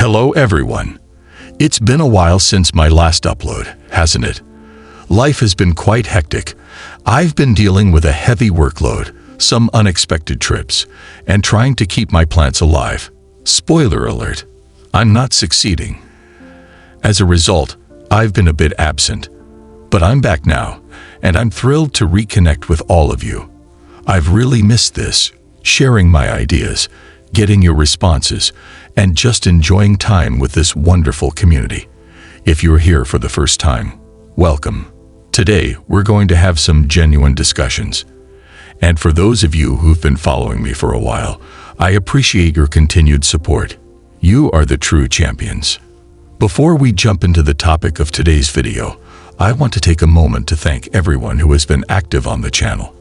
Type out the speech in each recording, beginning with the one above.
Hello everyone. It's been a while since my last upload, hasn't it? Life has been quite hectic. I've been dealing with a heavy workload, some unexpected trips, and trying to keep my plants alive. Spoiler alert, I'm not succeeding. As a result, I've been a bit absent. But I'm back now, and I'm thrilled to reconnect with all of you. I've really missed this, sharing my ideas, getting your responses, and just enjoying time with this wonderful community. If you're here for the first time, welcome. Today, we're going to have some genuine discussions. And for those of you who've been following me for a while, I appreciate your continued support. You are the true champions. Before we jump into the topic of today's video, I want to take a moment to thank everyone who has been active on the channel.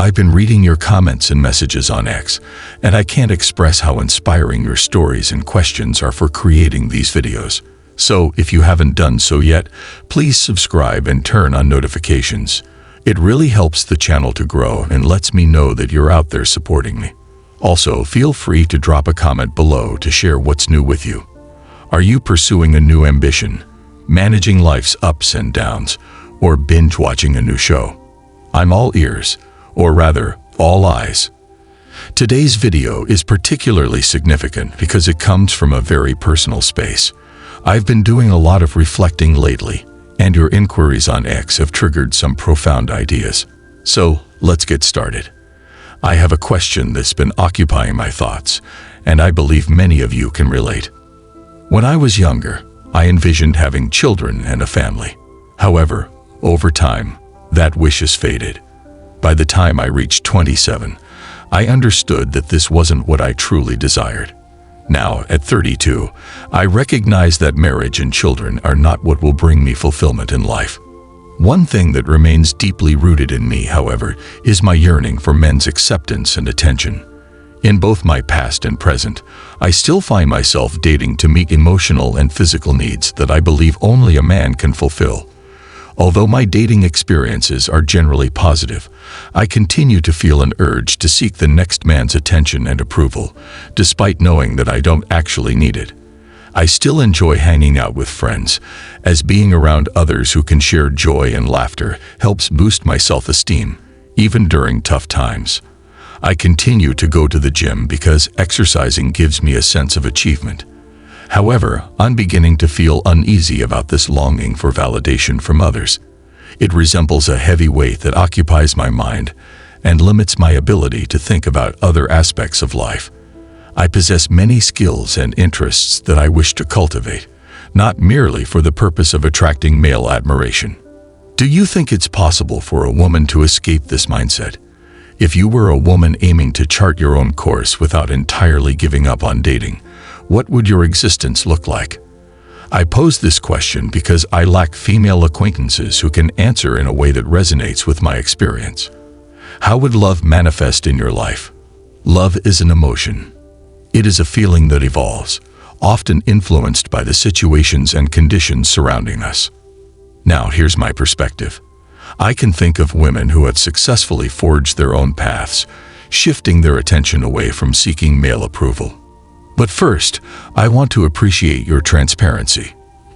I've been reading your comments and messages on X, and I can't express how inspiring your stories and questions are for creating these videos. So, if you haven't done so yet, please subscribe and turn on notifications. It really helps the channel to grow and lets me know that you're out there supporting me. Also, feel free to drop a comment below to share what's new with you. Are you pursuing a new ambition, managing life's ups and downs, or binge-watching a new show? I'm all ears. Or rather, all eyes. Today's video is particularly significant because it comes from a very personal space. I've been doing a lot of reflecting lately, and your inquiries on X have triggered some profound ideas. So, let's get started. I have a question that's been occupying my thoughts, and I believe many of you can relate. When I was younger, I envisioned having children and a family. However, over time, that wish has faded. By the time I reached 27, I understood that this wasn't what I truly desired. Now, at 32, I recognize that marriage and children are not what will bring me fulfillment in life. One thing that remains deeply rooted in me, however, is my yearning for men's acceptance and attention. In both my past and present, I still find myself dating to meet emotional and physical needs that I believe only a man can fulfill. Although my dating experiences are generally positive, I continue to feel an urge to seek the next man's attention and approval, despite knowing that I don't actually need it. I still enjoy hanging out with friends, as being around others who can share joy and laughter helps boost my self-esteem, even during tough times. I continue to go to the gym because exercising gives me a sense of achievement. However, I'm beginning to feel uneasy about this longing for validation from others. It resembles a heavy weight that occupies my mind and limits my ability to think about other aspects of life. I possess many skills and interests that I wish to cultivate, not merely for the purpose of attracting male admiration. Do you think it's possible for a woman to escape this mindset? If you were a woman aiming to chart your own course without entirely giving up on dating, what would your existence look like? I pose this question because I lack female acquaintances who can answer in a way that resonates with my experience. How would love manifest in your life? Love is an emotion. It is a feeling that evolves, often influenced by the situations and conditions surrounding us. Now, here's my perspective. I can think of women who have successfully forged their own paths, shifting their attention away from seeking male approval. But first, I want to appreciate your transparency.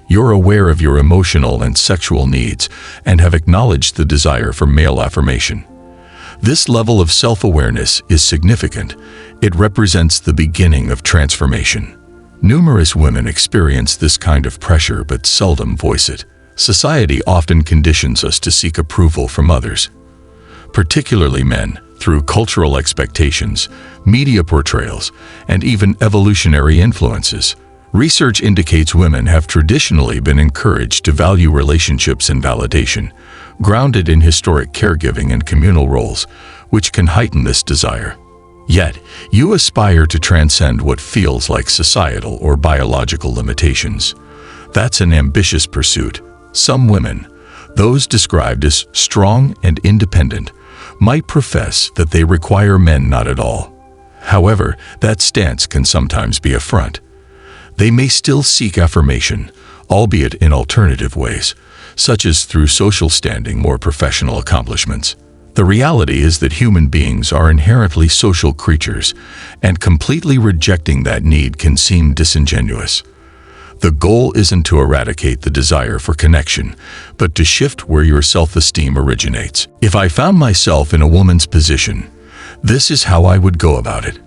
You're aware of your emotional and sexual needs and have acknowledged the desire for male affirmation. This level of self-awareness is significant. It represents the beginning of transformation. Numerous women experience this kind of pressure but seldom voice it. Society often conditions us to seek approval from others, particularly men, through cultural expectations, media portrayals, and even evolutionary influences. Research indicates women have traditionally been encouraged to value relationships and validation, grounded in historic caregiving and communal roles, which can heighten this desire. Yet, you aspire to transcend what feels like societal or biological limitations. That's an ambitious pursuit. Some women, those described as strong and independent, might profess that they require men not at all. However, that stance can sometimes be a front. They may still seek affirmation, albeit in alternative ways, such as through social standing or professional accomplishments. The reality is that human beings are inherently social creatures, and completely rejecting that need can seem disingenuous. The goal isn't to eradicate the desire for connection, but to shift where your self-esteem originates. If I found myself in a woman's position, this is how I would go about it.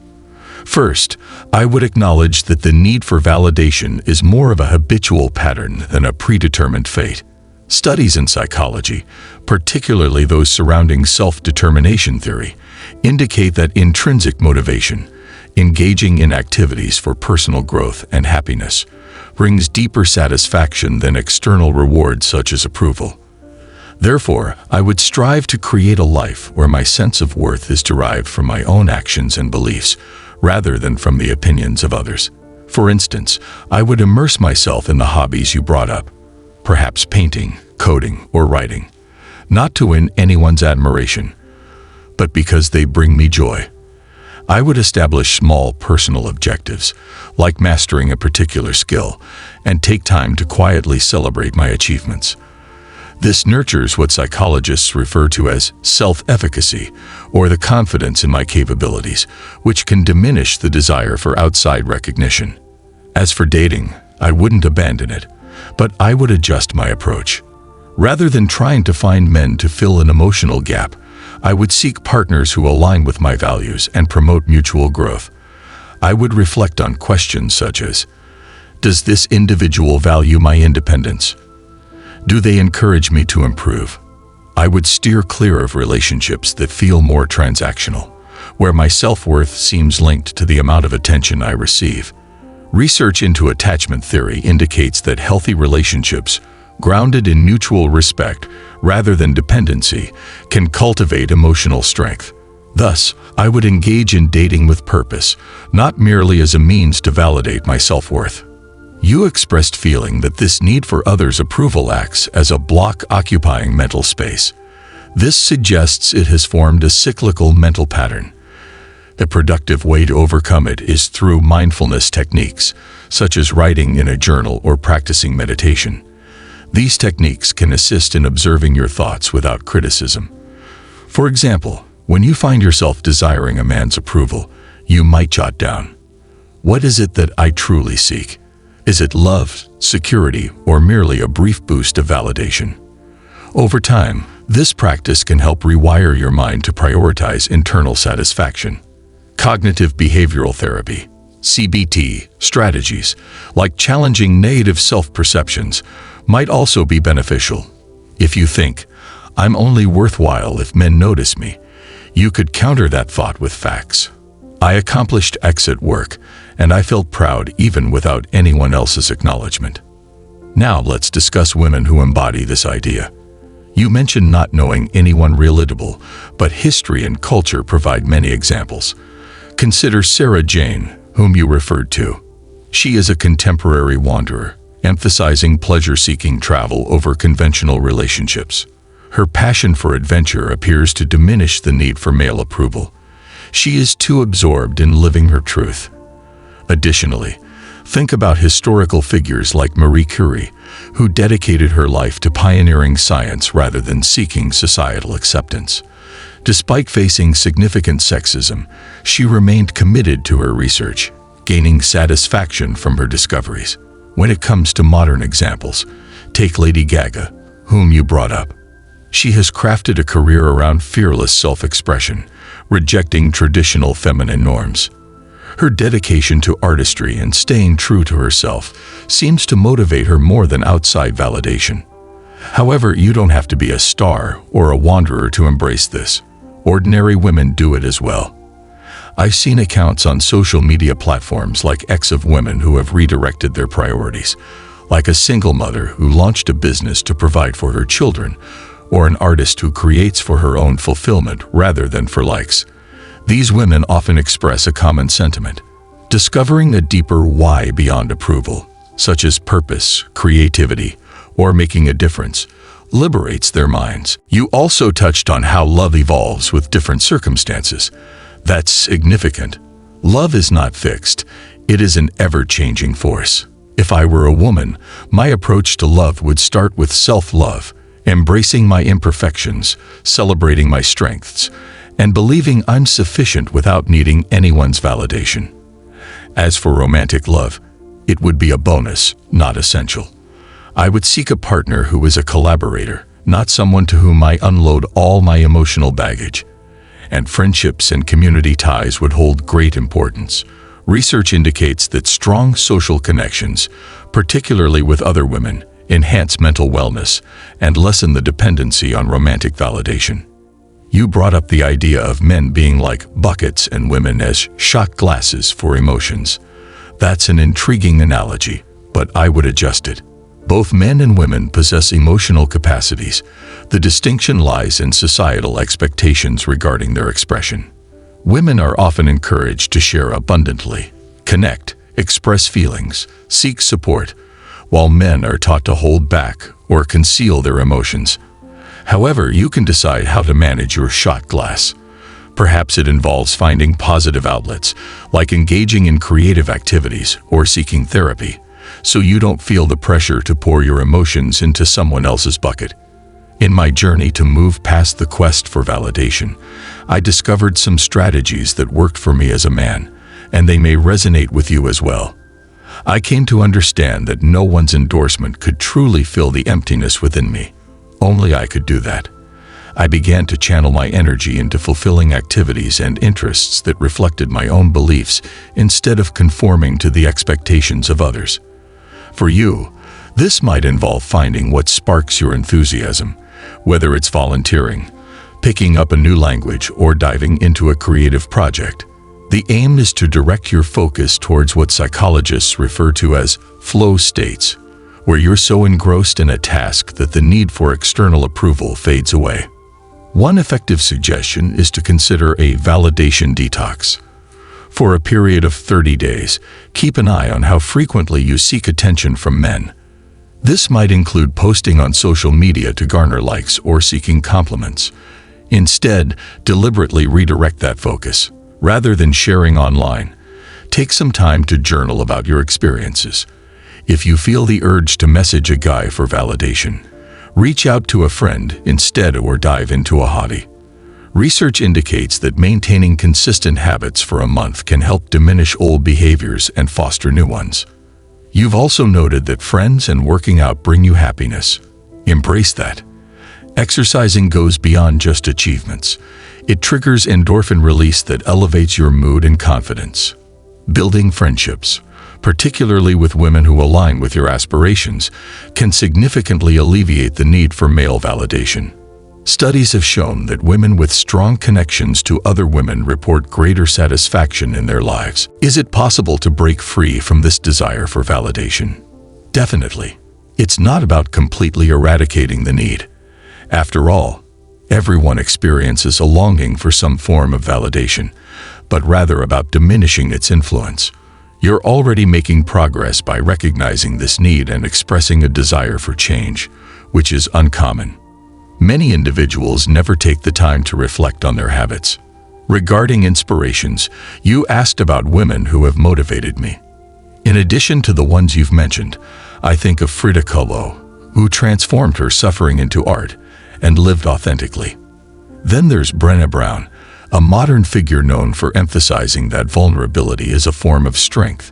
First, I would acknowledge that the need for validation is more of a habitual pattern than a predetermined fate. Studies in psychology, particularly those surrounding self-determination theory, indicate that intrinsic motivation, engaging in activities for personal growth and happiness, brings deeper satisfaction than external rewards such as approval. Therefore, I would strive to create a life where my sense of worth is derived from my own actions and beliefs, rather than from the opinions of others. For instance, I would immerse myself in the hobbies you brought up, perhaps painting, coding, or writing, not to win anyone's admiration, but because they bring me joy. I would establish small personal objectives, like mastering a particular skill, and take time to quietly celebrate my achievements. This nurtures what psychologists refer to as self-efficacy, or the confidence in my capabilities, which can diminish the desire for outside recognition. As for dating, I wouldn't abandon it, but I would adjust my approach. Rather than trying to find men to fill an emotional gap, I would seek partners who align with my values and promote mutual growth. I would reflect on questions such as, does this individual value my independence? Do they encourage me to improve? I would steer clear of relationships that feel more transactional, where my self-worth seems linked to the amount of attention I receive. Research into attachment theory indicates that healthy relationships, grounded in mutual respect rather than dependency, can cultivate emotional strength. Thus, I would engage in dating with purpose, not merely as a means to validate my self-worth. You expressed feeling that this need for others' approval acts as a block occupying mental space. This suggests it has formed a cyclical mental pattern. A productive way to overcome it is through mindfulness techniques, such as writing in a journal or practicing meditation. These techniques can assist in observing your thoughts without criticism. For example, when you find yourself desiring a man's approval, you might jot down, what is it that I truly seek? Is it love, security, or merely a brief boost of validation? Over time, this practice can help rewire your mind to prioritize internal satisfaction. Cognitive behavioral therapy, CBT, strategies, like challenging negative self-perceptions, might also be beneficial. If you think, I'm only worthwhile if men notice me, you could counter that thought with facts. I accomplished X at work, and I felt proud even without anyone else's acknowledgement. Now let's discuss women who embody this idea. You mentioned not knowing anyone relatable, but history and culture provide many examples. Consider Sarah Jane, whom you referred to. She is a contemporary wanderer, emphasizing pleasure-seeking travel over conventional relationships. Her passion for adventure appears to diminish the need for male approval. She is too absorbed in living her truth. Additionally, think about historical figures like Marie Curie, who dedicated her life to pioneering science rather than seeking societal acceptance. Despite facing significant sexism, she remained committed to her research, gaining satisfaction from her discoveries. When it comes to modern examples, take Lady Gaga, whom you brought up. She has crafted a career around fearless self-expression, rejecting traditional feminine norms. Her dedication to artistry and staying true to herself seems to motivate her more than outside validation. However, you don't have to be a star or a wanderer to embrace this. Ordinary women do it as well. I've seen accounts on social media platforms like X of women who have redirected their priorities, like a single mother who launched a business to provide for her children, or an artist who creates for her own fulfillment rather than for likes. These women often express a common sentiment, discovering a deeper why beyond approval, such as purpose, creativity, or making a difference, liberates their minds. You also touched on how love evolves with different circumstances. That's significant. Love is not fixed. It is an ever-changing force. If I were a woman, my approach to love would start with self-love, embracing my imperfections, celebrating my strengths, and believing I'm sufficient without needing anyone's validation. As for romantic love, It would be a bonus, not essential. I would seek a partner who is a collaborator, not someone to whom I unload all my emotional baggage. And friendships and community ties would hold great importance. Research indicates that strong social connections, particularly with other women, enhance mental wellness and lessen the dependency on romantic validation. You brought up the idea of men being like buckets and women as shot glasses for emotions. That's an intriguing analogy, but I would adjust it. Both men and women possess emotional capacities. The distinction lies in societal expectations regarding their expression. Women are often encouraged to share abundantly, connect, express feelings, seek support, while men are taught to hold back or conceal their emotions. However, you can decide how to manage your shot glass. Perhaps it involves finding positive outlets, like engaging in creative activities or seeking therapy, so you don't feel the pressure to pour your emotions into someone else's bucket. In my journey to move past the quest for validation, I discovered some strategies that worked for me as a man, and they may resonate with you as well. I came to understand that no one's endorsement could truly fill the emptiness within me. Only I could do that. I began to channel my energy into fulfilling activities and interests that reflected my own beliefs instead of conforming to the expectations of others. For you, this might involve finding what sparks your enthusiasm, whether it's volunteering, picking up a new language, or diving into a creative project. The aim is to direct your focus towards what psychologists refer to as flow states, where you're so engrossed in a task that the need for external approval fades away. One effective suggestion is to consider a validation detox. For a period of 30 days, keep an eye on how frequently you seek attention from men. This might include posting on social media to garner likes or seeking compliments. Instead, deliberately redirect that focus. Rather than sharing online, take some time to journal about your experiences. If you feel the urge to message a guy for validation, reach out to a friend instead or dive into a hobby. Research indicates that maintaining consistent habits for a month can help diminish old behaviors and foster new ones. You've also noted that friends and working out bring you happiness. Embrace that. Exercising goes beyond just achievements. It triggers endorphin release that elevates your mood and confidence. Building friendships, particularly with women who align with your aspirations, can significantly alleviate the need for male validation. Studies have shown that women with strong connections to other women report greater satisfaction in their lives. Is it possible to break free from this desire for validation? Definitely. It's not about completely eradicating the need. After all, everyone experiences a longing for some form of validation, but rather about diminishing its influence. You're already making progress by recognizing this need and expressing a desire for change, which is uncommon. Many individuals never take the time to reflect on their habits. Regarding inspirations, you asked about women who have motivated me. In addition to the ones you've mentioned, I think of Frida Kahlo, who transformed her suffering into art and lived authentically. Then there's Brené Brown, a modern figure known for emphasizing that vulnerability is a form of strength.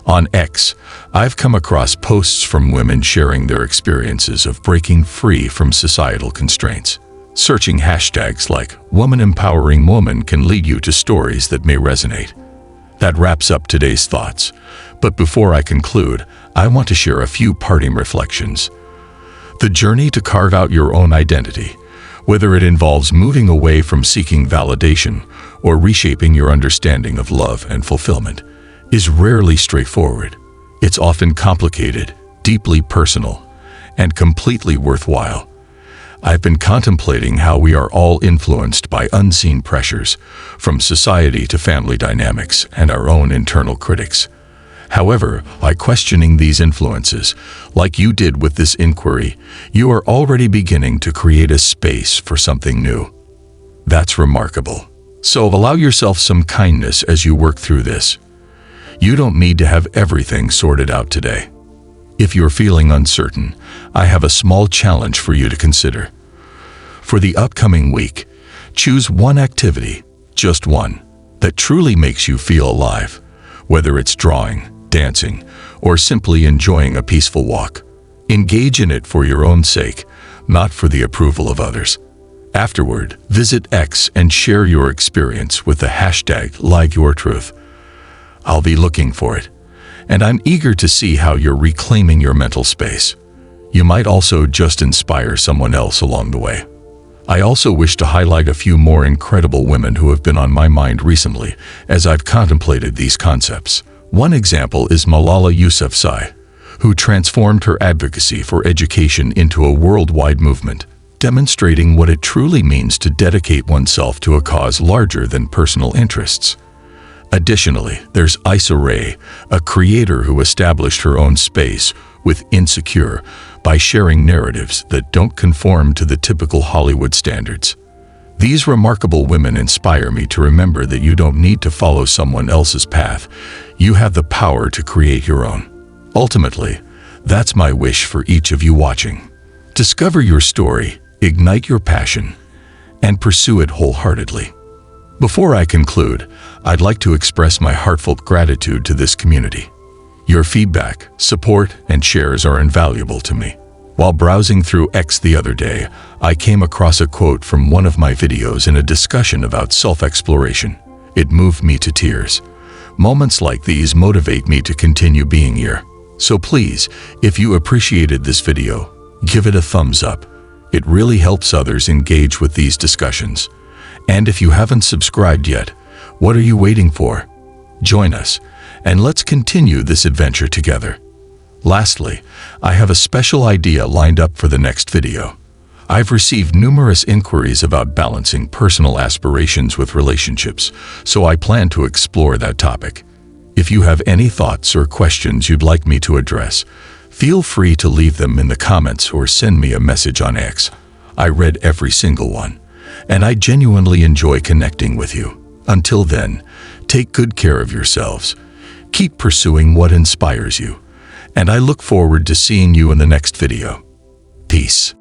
On X, I've come across posts from women sharing their experiences of breaking free from societal constraints. Searching hashtags like "Woman Empowering Woman" can lead you to stories that may resonate. That wraps up today's thoughts. But before I conclude, I want to share a few parting reflections. The journey to carve out your own identity, whether it involves moving away from seeking validation or reshaping your understanding of love and fulfillment, is rarely straightforward. It's often complicated, deeply personal, and completely worthwhile. I've been contemplating how we are all influenced by unseen pressures, from society to family dynamics and our own internal critics. However, by questioning these influences, like you did with this inquiry, you are already beginning to create a space for something new. That's remarkable. So allow yourself some kindness as you work through this. You don't need to have everything sorted out today. If you're feeling uncertain, I have a small challenge for you to consider. For the upcoming week, choose one activity, just one, that truly makes you feel alive, whether it's drawing, dancing, or simply enjoying a peaceful walk. Engage in it for your own sake, not for the approval of others. Afterward, visit X and share your experience with the hashtag #LikeYourTruth. I'll be looking for it, and I'm eager to see how you're reclaiming your mental space. You might also just inspire someone else along the way. I also wish to highlight a few more incredible women who have been on my mind recently as I've contemplated these concepts. One example is Malala Yousafzai, who transformed her advocacy for education into a worldwide movement, demonstrating what it truly means to dedicate oneself to a cause larger than personal interests. Additionally, there's Issa Rae, a creator who established her own space with Insecure by sharing narratives that don't conform to the typical Hollywood standards. These remarkable women inspire me to remember that you don't need to follow someone else's path. You have the power to create your own. Ultimately, that's my wish for each of you watching. Discover your story, ignite your passion, and pursue it wholeheartedly. Before I conclude, I'd like to express my heartfelt gratitude to this community. Your feedback, support, and shares are invaluable to me. While browsing through X the other day, I came across a quote from one of my videos in a discussion about self-exploration. It moved me to tears. Moments like these motivate me to continue being here. So please, if you appreciated this video, give it a thumbs up. It really helps others engage with these discussions. And if you haven't subscribed yet, what are you waiting for? Join us, and let's continue this adventure together. Lastly, I have a special idea lined up for the next video. I've received numerous inquiries about balancing personal aspirations with relationships, so I plan to explore that topic. If you have any thoughts or questions you'd like me to address, feel free to leave them in the comments or send me a message on X. I read every single one, and I genuinely enjoy connecting with you. Until then, take good care of yourselves. Keep pursuing what inspires you, and I look forward to seeing you in the next video. Peace.